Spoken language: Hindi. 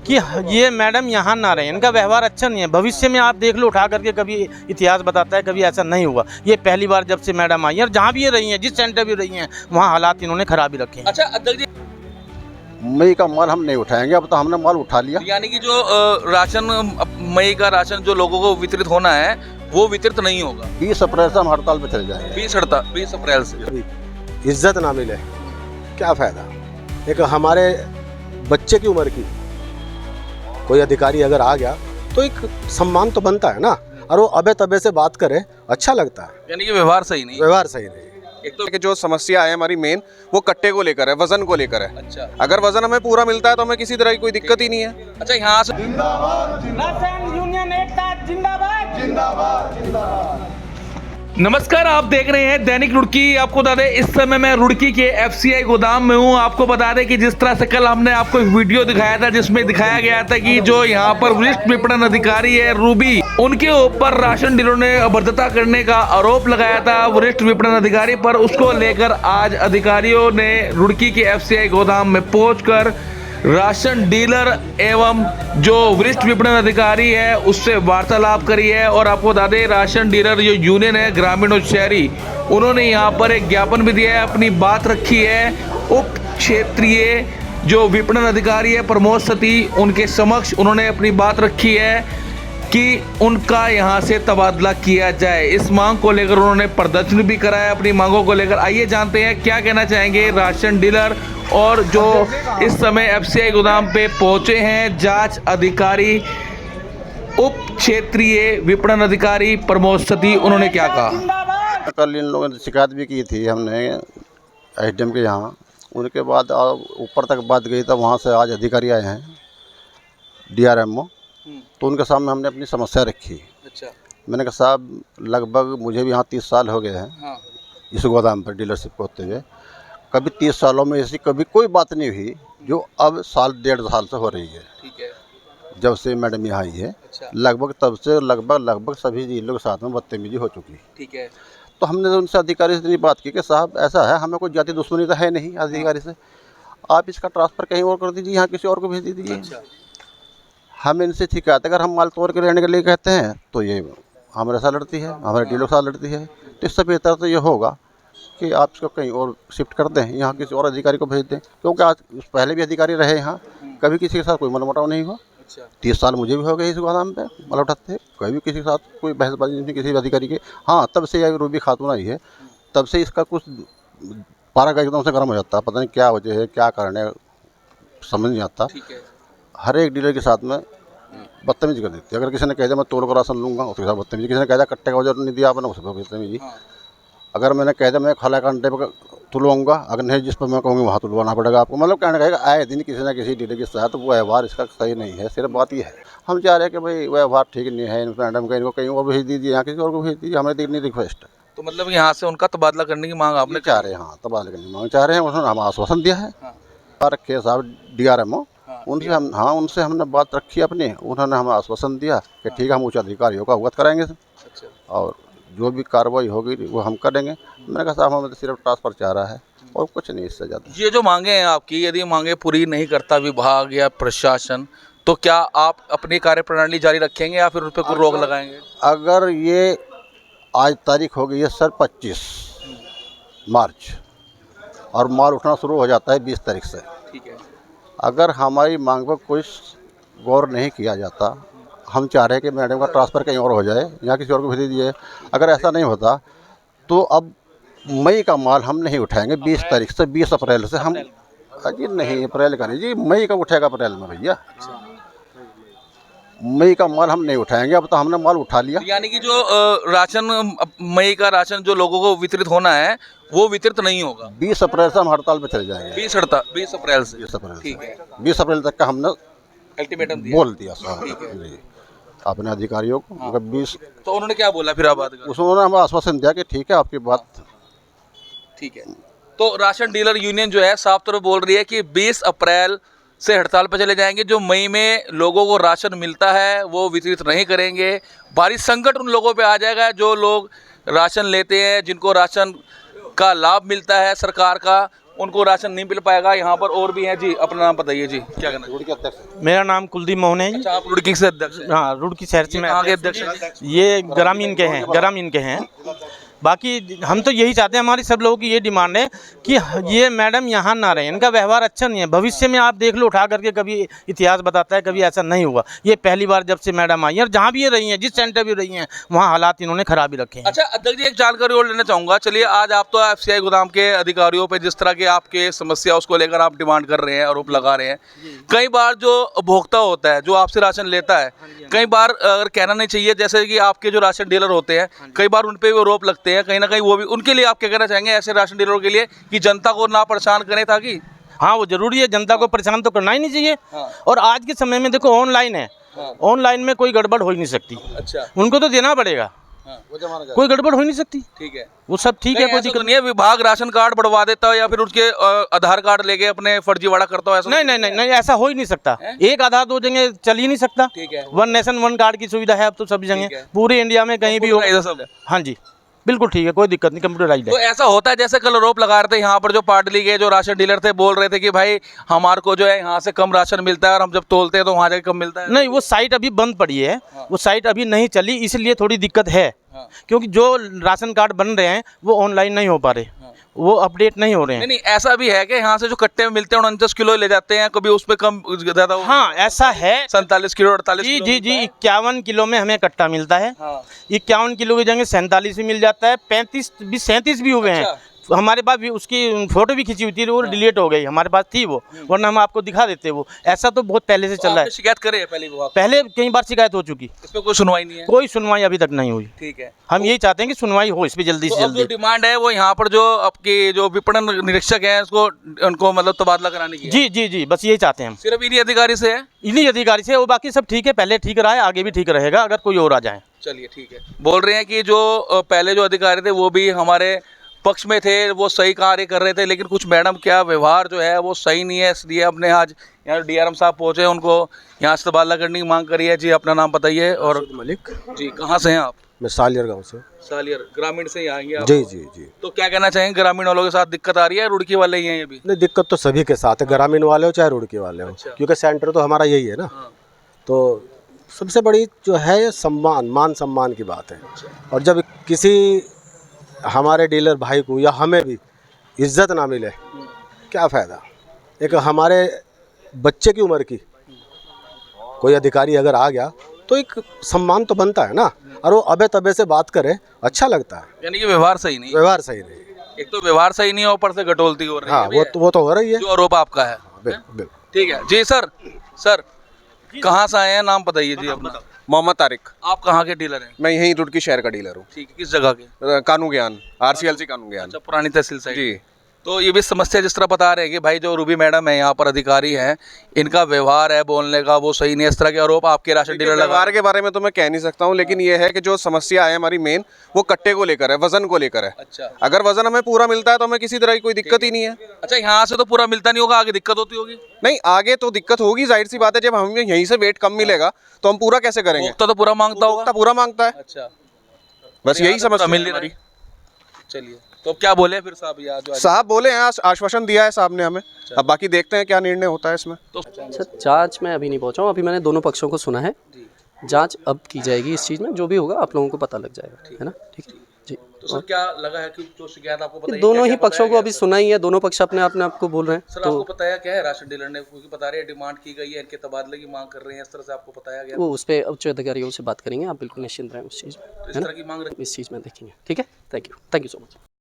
कि ये मैडम यहाँ ना रहे, इनका व्यवहार अच्छा नहीं है। भविष्य में आप देख लो उठा करके, कभी इतिहास बताता है कभी ऐसा नहीं हुआ। ये पहली बार जब से मैडम आई है, और जहाँ भी ये रही हैं, जिस सेंटर भी रही हैं, वहाँ हालात इन्होंने खराब ही रखे हैं। अच्छा अध्यक्ष जी, मई का माल हम नहीं उठाएंगे, अब तो हमने माल उठा लिया। यानी कि जो मई का राशन जो लोगों को वितरित होना है वो वितरित नहीं होगा। 20 अप्रैल से हम हड़ताल पे चले जाएंगे। 20 अप्रैल से। इज्जत ना मिले क्या फ़ायदा। एक हमारे बच्चे की उम्र की कोई अधिकारी अगर आ गया तो एक सम्मान तो बनता है ना, और वो अबे तबे से बात करे, अच्छा लगता है। यानी कि व्यवहार सही नहीं। व्यवहार सही नहीं। एक तो कि जो समस्या है हमारी मेन, वो कट्टे को लेकर है, वजन को लेकर है। अच्छा अगर वजन हमें पूरा मिलता है तो हमें किसी तरह की कोई दिक्कत ही नहीं है। अच्छा यहाँ से राशन यूनियन एकता जिंदाबाद जिंदाबाद। नमस्कार, आप देख रहे हैं दैनिक रुड़की। आपको बता दें इस समय मैं रुड़की के एफसीआई गोदाम में हूं। आपको बता दें कि जिस तरह से कल हमने आपको एक वीडियो दिखाया था जिसमें दिखाया गया था कि जो यहां पर वरिष्ठ विपणन अधिकारी है रूबी, उनके ऊपर राशन डीलरों ने अभद्रता करने का आरोप लगाया था वरिष्ठ विपणन अधिकारी पर। उसको लेकर आज अधिकारियों ने रुड़की के एफसीआई गोदाम में पहुंचकर राशन डीलर एवं जो वरिष्ठ विपणन अधिकारी है उससे वार्तालाप करी है। और आपको बता दें राशन डीलर जो यूनियन है ग्रामीण और शहरी, उन्होंने यहाँ पर एक ज्ञापन भी दिया है, अपनी बात रखी है। उप क्षेत्रीय जो विपणन अधिकारी है प्रमोद सती, उनके समक्ष उन्होंने अपनी बात रखी है कि उनका यहाँ से तबादला किया जाए। इस मांग को लेकर उन्होंने प्रदर्शन भी कराया अपनी मांगों को लेकर। आइए जानते हैं क्या कहना चाहेंगे राशन डीलर और जो इस समय एफसीआई गोदाम पे पहुंचे हैं जांच अधिकारी उप क्षेत्रीय विपणन अधिकारी प्रमोद सती, उन्होंने क्या कहा। कल इन लोगों ने शिकायत भी की थी हमने एसडीएम के यहाँ, उनके बाद ऊपर तक बात गई, तब वहाँ से आज अधिकारी आए हैं डीआरएमओ, तो उनके सामने हमने अपनी समस्या रखी। अच्छा मैंने कहा साहब लगभग मुझे भी यहाँ 30 साल हो गए हैं हाँ। इस गोदाम पर डीलरशिप को होते हुए। कभी 30 सालों में ऐसी कभी कोई बात नहीं हुई जो अब साल 1.5 साल से हो रही है। ठीक है। जब से मैडम यहाँ आई है अच्छा लगभग तब से लगभग सभी डीलरों के साथ में बदतमीजी हो चुकी। ठीक है। तो हमने उनसे अधिकारी से इतनी बात की कि साहब ऐसा है, हमें कोई जाति दुश्मनी तो है नहीं अधिकारी से, आप इसका ट्रांसफ़र कहीं और कर दीजिए, यहाँ किसी और को भेज दीजिए। अच्छा हम इनसे शिकायत अगर हम माल तोड़ के रहने के लिए कहते हैं तो ये हमारे साथ लड़ती है, हमारे डीलर के साथ लड़ती है। तो इससे बेहतर तो ये होगा कि आप इसको कहीं और शिफ्ट कर दें, यहाँ किसी और अधिकारी को भेज दें, क्योंकि आज पहले भी अधिकारी रहे यहाँ, कभी किसी के साथ कोई मनमुटाव नहीं हुआ। अच्छा 30 साल मुझे भी हो गए इस गोदाम पे माल उठाते, कभी किसी के साथ कोई बहसबाजी नहीं किसी भी अधिकारी की। हाँ तब से ये रूबी खातून आई है तब से इसका कुछ पारा का एकदम से गर्म हो जाता है, पता नहीं क्या वजह है क्या कारण है समझ नहीं आता। ठीक है। हर एक डीलर के साथ में बदतमीजी कर देती है। अगर किसी ने कह दिया मैं तोड़ कर राशन लूँगा उसके साथ बदतमीजी, किसी ने कह दिया कट्टे का वजन नहीं दिया आपने उसके साथ बदतमीजी। अगर मैंने कह दिया मैं खाला का अंडे पर तुलवाऊँगा, अगर नहीं जिस पर मैं कहूँगी वहाँ तुलवाना पड़ेगा आपको। मतलब कहने कहेगा आए दिन किसी न किसी डीलर के साथ वो व्यवहार इसका सही नहीं है। सिर्फ बात ये है हम चाह रहे हैं कि भाई व्यवहार ठीक नहीं है मैडम का, इनको कहीं और भेज दीजिए, यहाँ किसी और को भेज दीजिए, हमारी इतनी रिक्वेस्ट है। तो मतलब यहाँ से उनका तबादला करने की मांग आपने चाह रहे हैं, हाँ तबादला करने की मांग चाह रहे हैं। उन्होंने हमें आश्वासन दिया है। रखे साहब डीआरएमओ, उनसे हम उनसे हमने बात रखी अपनी, उन्होंने हमें आश्वासन दिया कि ठीक है हम उच्च अधिकारियों का अवगत कराएंगे और जो भी कार्रवाई होगी वो हम करेंगे। मैंने कहा साहब हमें तो सिर्फ ट्रांसफ़र चाह रहा है और कुछ नहीं इससे ज़्यादा। ये जो मांगे हैं आपकी, यदि मांगे पूरी नहीं करता विभाग या प्रशासन तो क्या आप अपनी कार्यप्रणाली जारी रखेंगे या फिर उस पर कोई रोक लगाएंगे। अगर ये आज तारीख हो गई है सर 25 मार्च और माल उठना शुरू हो जाता है 20 तारीख से। ठीक है। अगर हमारी मांग पर कोई गौर नहीं किया जाता, हम चाह रहे हैं कि मैडम का ट्रांसफ़र कहीं और हो जाए, यहाँ किसी और को भेज दीजिए। अगर ऐसा नहीं होता तो अब मई का माल हम नहीं उठाएंगे 20 तारीख से। 20 अप्रैल से हम जी नहीं अप्रैल का नहीं जी, मई का उठेगा अप्रैल में भैया। मई का माल हम नहीं उठाएंगे, अब तो हमने माल उठा लिया। यानी कि जो मई का राशन जो लोगों को वितरित होना है वो वितरित नहीं होगा। 20 अप्रैल से हम हड़ताल पे चले जाएंगे। 20 अप्रैल से। 20 अप्रैल ठीक है। 20 अप्रैल तक का हमने अल्टीमेटम दिया। बोल दिया साहब जी अपने अधिकारियों को। हाँ। 20 तो उन्होंने क्या बोला फिर आप उसने हमें आश्वासन दिया कि ठीक है आपकी बात ठीक है। तो राशन डीलर यूनियन जो है साफ तौर पर बोल रही है कि 20 अप्रैल से हड़ताल पर चले जाएंगे। जो मई में लोगों को राशन मिलता है वो वितरित नहीं करेंगे। भारी संकट उन लोगों पे आ जाएगा जो लोग राशन लेते हैं, जिनको राशन का लाभ मिलता है सरकार का, उनको राशन नहीं मिल पाएगा। यहाँ पर और भी हैं जी, अपना नाम बताइए जी, क्या कहना रुड़की अध्यक्ष मेरा नाम कुलदीप मोहन है जी। अच्छा, आप रुड़की से अध्यक्ष हैं? हाँ, रुड़की शहर से मैं आगे अध्यक्ष हैं? ये ग्रामीण के हैं। बाकी हम तो यही चाहते हैं, हमारी सब लोगों की ये डिमांड है कि ये मैडम यहाँ ना रहें, इनका व्यवहार अच्छा नहीं है। भविष्य में आप देख लो उठा करके, कभी इतिहास बताता है कभी ऐसा नहीं हुआ। ये पहली बार जब से मैडम आई है, और जहाँ भी ये रही हैं, जिस सेंटर भी रही हैं, वहाँ हालात इन्होंने खराब ही रखे हैं। अच्छा अध्यक्ष जी, एक जानकारी और लेना चाहूंगा। चलिए, आज आप तो एफसीआई गोदाम के अधिकारियों पे जिस तरह के आपके समस्या उसको लेकर आप डिमांड कर रहे हैं, आरोप लगा रहे हैं। कई बार जो उपभोक्ता होता है, जो आपसे राशन लेता है, कई बार अगर कहना नहीं चाहिए, जैसे कि आपके जो राशन डीलर होते हैं, कई बार उन पे भी आरोप लगते हैं, कहीं ना कहीं वो भी, उनके लिए आप क्या कहना चाहेंगे ऐसे राशन डीलरों के लिए कि जनता को ना परेशान करें? ताकि हाँ, वो जरूरी है, जनता को परेशान तो करना ही नहीं चाहिए। हाँ। और आज के समय में देखो ऑनलाइन है, ऑनलाइन में कोई गड़बड़ हो ही नहीं सकती। अच्छा, उनको तो देना पड़ेगा, वो जमाना जा कोई गड़बड़ हो ही नहीं सकती। ठीक है, वो सब ठीक है, कोई ऐसा दिक्कत तो नहीं है विभाग राशन कार्ड बढ़वा देता है या फिर उसके आधार कार्ड लेके अपने फर्जीवाड़ा करता हो, ऐसा नहीं नहीं नहीं नहीं, ऐसा हो ही नहीं सकता। एक आधार दो जगह चल ही नहीं सकता। ठीक है। वन नेशन वन कार्ड की सुविधा है अब तो सभी ठीक है। जगह, पूरे इंडिया में कहीं भी हो। ऐसा सब है। हाँ जी, बिल्कुल ठीक है, कोई दिक्कत नहीं, कंप्यूटराइज्ड तो है। ऐसा होता है जैसे कल आरोप लगा रहे थे यहाँ पर जो पाटली के जो राशन डीलर थे, बोल रहे थे कि भाई हमारे को जो है यहाँ से कम राशन मिलता है और हम जब तोलते हैं तो वहाँ जाके कम मिलता है। नहीं, वो साइट अभी बंद पड़ी है, वो साइट अभी नहीं चली, इसलिए थोड़ी दिक्कत है। क्योंकि जो राशन कार्ड बन रहे हैं वो ऑनलाइन नहीं हो पा रहे, वो अपडेट नहीं हो रहे हैं। नहीं, ऐसा भी है कि यहाँ से जो कट्टे में मिलते हैं 49 किलो ले जाते हैं, कभी उस पर कम ज्यादा हाँ, ऐसा है। 47 किलो 48 जी किलो जी जी, 51 किलो में हमें कट्टा मिलता है। हाँ। 51 किलो की जगह 47 भी मिल जाता है, 35 भी 37 भी हुए हैं। हमारे पास भी उसकी फोटो भी खींची हुई थी, वो डिलीट हो गई, हमारे पास थी वो, वरना हम आपको दिखा देते वो। ऐसा तो बहुत पहले से चल रहा है, शिकायत करे पहले विभाग, पहले कई बार शिकायत हो चुकी, इस पे कोई सुनवाई नहीं है। कोई सुनवाई अभी तक नहीं हुई। ठीक है, हम यही चाहते हैं कि सुनवाई हो इस पे जल्दी से तो अब जो जल्दी। डिमांड है वो यहाँ पर जो आपके जो विपणन निरीक्षक है उसको उनको मतलब तबादला कराने की है। जी जी जी, बस यही चाहते हैं हम, सिर्फ इन्हीं अधिकारी से है? इन्हीं अधिकारी से। वो बाकी सब ठीक है, पहले ठीक रहा है, आगे भी ठीक रहेगा अगर कोई और आ जाए। चलिए ठीक है। बोल रहे हैं कि जो पहले जो अधिकारी थे वो भी हमारे पक्ष में थे, वो सही कार्य कर रहे थे, लेकिन कुछ मैडम क्या व्यवहार जो है वो सही नहीं है, इसलिए हमने आज यहाँ डीआरएम साहब पहुँचे, उनको यहाँ से तबादला करने की मांग करी है। जी, अपना नाम बताइए। और मलिक, जी, कहाँ से हैं आप? मैं सालियर गांव से। सालियर ग्रामीण से ही आएंगे आप? जी जी जी। तो क्या कहना चाहेंगे, ग्रामीण वालों के साथ दिक्कत आ रही है, रुड़की वाले ही हैं ये भी? नहीं, दिक्कत तो सभी के साथ है, ग्रामीण वाले हो चाहे रुड़की वाले हो, अच्छा। क्योंकि सेंटर तो हमारा यही है ना। तो सबसे बड़ी जो है ये सम्मान, मान सम्मान की बात है। और जब किसी हमारे डीलर भाई को या हमें भी इज्जत ना मिले, क्या फ़ायदा। एक हमारे बच्चे की उम्र की कोई अधिकारी अगर आ गया तो एक सम्मान तो बनता है ना, और वो अबे तबे से बात करे, अच्छा लगता है। यानी कि व्यवहार सही नहीं, व्यवहार सही नहीं। एक तो व्यवहार सही नहीं है, ऊपर से गटोलती हो रही है। हाँ, वो तो हो रही है। जो आरोप आपका है। बिल्कुल। ठीक है जी। सर कहाँ से आए हैं, नाम बताइए जी अपना। मोहम्मद तारिक। आप कहाँ के डीलर हैं? मैं यहीं रुड़की शहर का डीलर हूँ। ठीक है, किस जगह के? कानू ज्ञान, RCLC कानू ज्ञान। अच्छा, पुरानी तहसील साइड। जी। तो ये भी समस्या जिस तरह बता रहे हैं कि भाई जो रूबी मैडम है यहाँ पर अधिकारी हैं, इनका व्यवहार है बोलने का वो सही नहीं है, इस तरह के आरोप आपके राशन डीलर लगा। व्यवहार के बारे में तो मैं कह नहीं सकता हूँ, लेकिन ये है कि जो समस्या है हमारी मेन, वो कट्टे को लेकर है, वजन को लेकर है। अच्छा। अगर वजन हमें पूरा मिलता है तो हमें किसी तरह की कोई दिक्कत ही नहीं है। अच्छा, यहाँ से तो पूरा मिलता नहीं होगा, आगे दिक्कत होती होगी? नहीं, आगे तो दिक्कत होगी, जाहिर सी बात है। जब हमें यहीं से वेट कम मिलेगा तो हम पूरा कैसे करेंगे? तो पूरा मांगता होगा। पूरा मांगता है। अच्छा, बस यही समस्या मिल नहीं रही। चलिए, तो क्या बोले फिर साहब? यार जो साहब बोले हैं, आश्वासन दिया है साहब ने हमें, अब बाकी देखते हैं क्या निर्णय होता है इसमें। तो सर, जांच में अभी नहीं पहुंचा हूँ, अभी मैंने दोनों पक्षों को सुना है। जांच अब की जाएगी इस चीज़ में, जो भी होगा आप लोगों को पता लग जाएगा, है ना? ठीक है जी। तो सर क्या लगा है कि जो शिकायत आपको पता है, दोनों ही क्या पक्षों को अभी सुना ही है, दोनों पक्ष अपने आपको बोल रहे हैं। सर आपको बताया क्या है राशन डीलर ने? क्योंकि बता रहे हैं डिमांड की गई है, इनके तबादले की मांग कर रहे हैं, इस तरह से आपको बताया गया? वो उस पर उच्च अधिकारियों से बात करेंगे, आप बिल्कुल निश्चिंत रहें उस चीज़ में, इस है तरह की मांग ना? इस चीज़ में देखेंगे। ठीक है, थैंक यू सो मच।